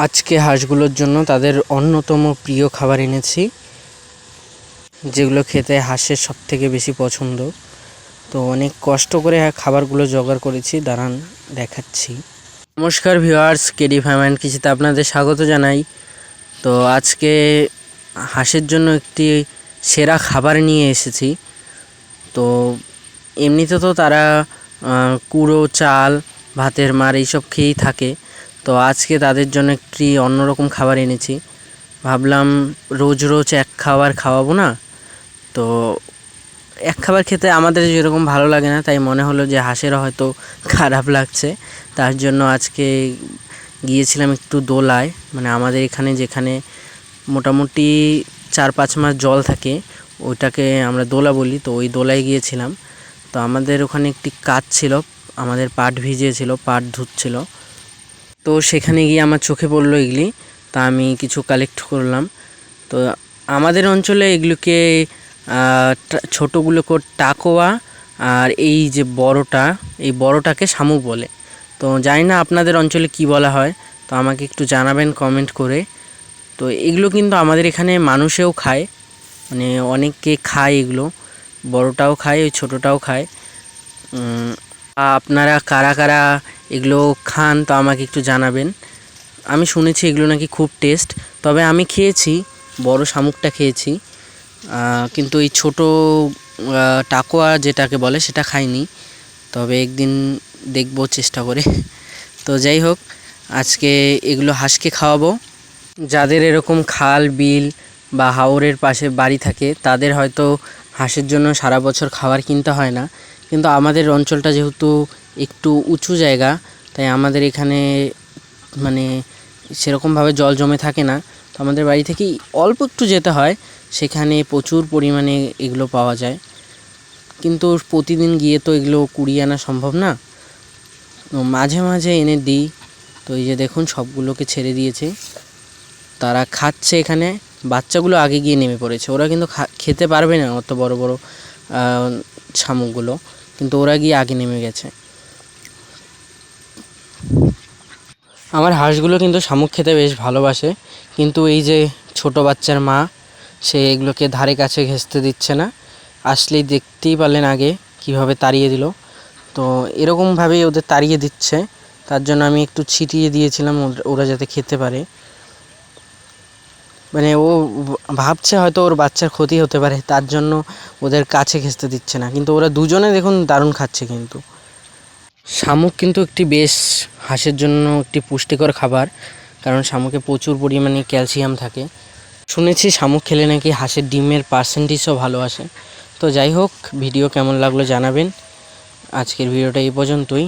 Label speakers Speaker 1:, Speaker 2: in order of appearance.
Speaker 1: আজকে হাঁসগুলোর জন্য তাদের অন্যতম প্রিয় খাবার এনেছি, যেগুলো খেতে হাঁসের সবথেকে বেশি পছন্দ। তো অনেক কষ্ট করে খাবারগুলো জোগাড় করেছি, দাঁড়ান দেখাচ্ছি। নমস্কার ভিউয়ার্স, কেডি ফার্ম অ্যান্ড কৃষিতে আপনাদের স্বাগত জানাই। তো আজকে হাঁসের জন্য একটি সেরা খাবার নিয়ে এসেছি। তো এমনিতে তো তারা কুড়ো, চাল, ভাতের মার এইসব খেয়েই থাকে। তো আজকে তাদের জন্য একটি অন্যরকম খাবার এনেছি। ভাবলাম রোজ রোজ এক খাবার খাওয়াবো না, তো এক খাবার খেতে আমাদের যেরকম ভালো লাগে না, তাই মনে হলো যে হাঁসেরও হয়তো খারাপ লাগছে। তার জন্য আজকে গিয়েছিলাম একটু দোলায়, মানে আমাদের এখানে যেখানে মোটামুটি 4-5 মাস জল থাকে ওইটাকে আমরা দোলা বলি। তো ওই দোলায় গিয়েছিলাম। তো আমাদের ওখানে একটি কাজ ছিল, আমাদের পাট ভিজিয়েছিল, পাট ধুচ্ছিল। তো সেখানে গিয়ে আমার চোখে পড়লো এগুলি, তা আমি কিছু কালেক্ট করলাম। তো আমাদের অঞ্চলে এগুলোকে ছোটোগুলোকে টাকোয়া, আর এই যে বড়টা, এই বড়টাকে শামুক বলে। তো জানি না আপনাদের অঞ্চলে কি বলা হয়, তো আমাকে একটু জানাবেন কমেন্ট করে। তো এগুলো কিন্তু আমাদের এখানে মানুষেও খায়, মানে অনেকে খায় এগুলো, বড়টাও খায়, ওই ছোটোটাও খায়। আপনারা কারা কারা এগুলো খান তো আমাকে একটু জানাবেন। আমি শুনেছি এগুলো নাকি খুব টেস্ট, তবে আমি খেয়েছি, বড় শামুকটা খেয়েছি, কিন্তু এই ছোটো টাকোয়া যেটাকে বলে সেটা খাইনি। তবে একদিন দেখবো চেষ্টা করে। তো যাই হোক, আজকে এগুলো হাঁসকে খাওয়াবো। যাদের এরকম খাল, বিল বা হাওরের পাশে বাড়ি থাকে তাদের হয়তো হাঁসের জন্য সারা বছর খাবার কিনতে হয় না, কিন্তু আমাদের অঞ্চলটা যেহেতু একটু উঁচু জায়গা, তাই আমাদের এখানে মানে সেরকমভাবে জল জমে থাকে না। তো আমাদের বাড়ি থেকেই অল্প একটু যেতে হয়, সেখানে প্রচুর পরিমাণে এগুলো পাওয়া যায়। কিন্তু প্রতিদিন গিয়ে তো এগুলো কুড়িয়ে আনা সম্ভব না, তো মাঝে মাঝে এনে দিই। তো এই যে দেখুন, সবগুলোকে ছেড়ে দিয়েছে, তারা খাচ্ছে। এখানে বাচ্চাগুলো আগে গিয়ে নেমে পড়েছে, ওরা কিন্তু খেতে পারবে না অত বড় বড় শামুকগুলো, কিন্তু ওরা গিয়ে আগে নেমে গেছে। আমার হাঁসগুলো কিন্তু শামুক খেতে বেশ ভালোবাসে, কিন্তু এই যে ছোট বাচ্চার মা, সে এগুলোকে ধারে কাছে ঘেঁষতে দিচ্ছে না। আসলেই দেখতেই পারলেন আগে কিভাবে তাড়িয়ে দিল। তো এরকমভাবেই ওদের তাড়িয়ে দিচ্ছে, তার জন্য আমি একটু ছিটিয়ে দিয়েছিলাম ওরা যাতে খেতে পারে। মানে ও ভাবছে হয়তো ওর বাচ্চার ক্ষতি হতে পারে, তার জন্য ওদের কাছে ঘেঁষতে দিচ্ছে না। কিন্তু ওরা দুজনে দেখুন দারুণ খাচ্ছে। কিন্তু শামুক কিন্তু একটি বেশ হাঁসের জন্য একটি পুষ্টিকর খাবার, কারণ শামুকে প্রচুর পরিমাণে ক্যালসিয়াম থাকে। শুনেছি শামুক খেলে নাকি হাঁসের ডিমের পার্সেন্টেজও ভালো আসে। তো যাই হোক, ভিডিও কেমন লাগলো জানাবেন। আজকের ভিডিওটা এই পর্যন্তই।